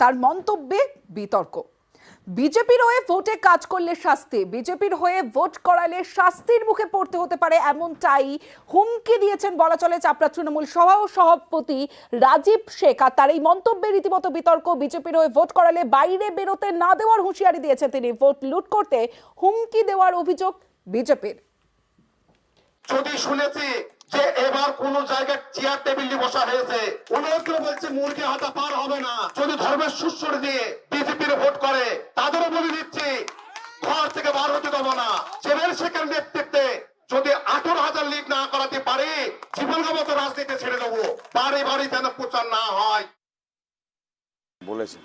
তার মন্তব্যে বিতর্ক। বিজেপির হয়ে ভোটে কাজ করলে শাস্তি, বিজেপির হয়ে ভোট করালে শাস্তির মুখে পড়তে হতে পারে, এমনটাই হুমকি দিয়েছেন বলা চলে চাপড়া তৃণমূল সভাপতি রাজীব শেখ। আর তার এই মন্তব্যে রীতিমতো বিতর্ক। বিজেপির হয়ে ভোট করালে বাইরে বেরোতে না দেওয়ার হুঁশিয়ারি দিয়েছেন তিনি। ভোট লুট করতে হুমকি দেওয়ার অভিযোগ বিজেপির। যদি শুনেছি যে এবার কোন জায়গায় চেয়ার টেবিল নিয়ে বসা হয়েছে, অনেকেও বলছে মুরগি হাতা পার হবে না যদি ধর্মের সুশ্রুর দিয়ে বিজেপির ভোট করে। তাদেরও বলে দিচ্ছি ঘর থেকে বার হতে দেবো না। জেবেল শেখের নেতৃত্বে যদি 18,000 লিড না করাতে পারি, জীবনগত রাজনীতি ছেড়ে দেবো। বাড়ি বাড়ি যেন প্রচার না হয় বলেছে।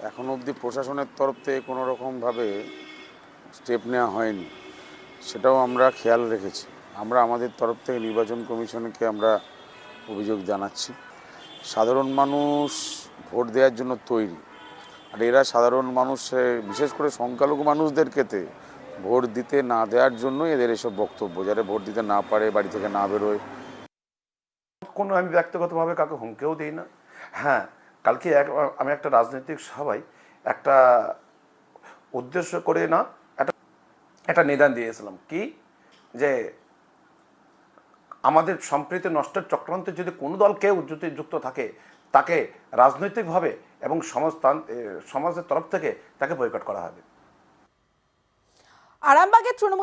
এখন অবধি প্রশাসনের তরফ থেকে কোনো রকমভাবে স্টেপ নেওয়া হয়নি, সেটাও আমরা খেয়াল রেখেছি। আমরা আমাদের তরফ থেকে নির্বাচন কমিশনকে আমরা অভিযোগ জানাচ্ছি। সাধারণ মানুষ ভোট দেওয়ার জন্য তৈরি, আর এরা সাধারণ মানুষ, বিশেষ করে সংখ্যালঘু মানুষদের ক্ষেত্রে ভোট দিতে না দেওয়ার জন্য এদের এসব বক্তব্য। যারা ভোট দিতে না পারে, বাড়ি থেকে না বেরোয়। কোনো আমি ব্যক্তিগতভাবে কাউকে হুমকেও দিই না। হ্যাঁ, কালকে আমি একটা রাজনৈতিক সভায় একটা উদ্দেশ্য করে না একটা নিদান দিয়েছিলাম কি, যে আমাদের সম্প্রীতি নষ্টের চক্রান্তে যদি কোনো দল কেউ যদি যুক্ত থাকে, তাকে রাজনৈতিকভাবে এবং সমাজের তরফ থেকে তাকে বয়কট করা হবে। আরামবাগের তৃণমূল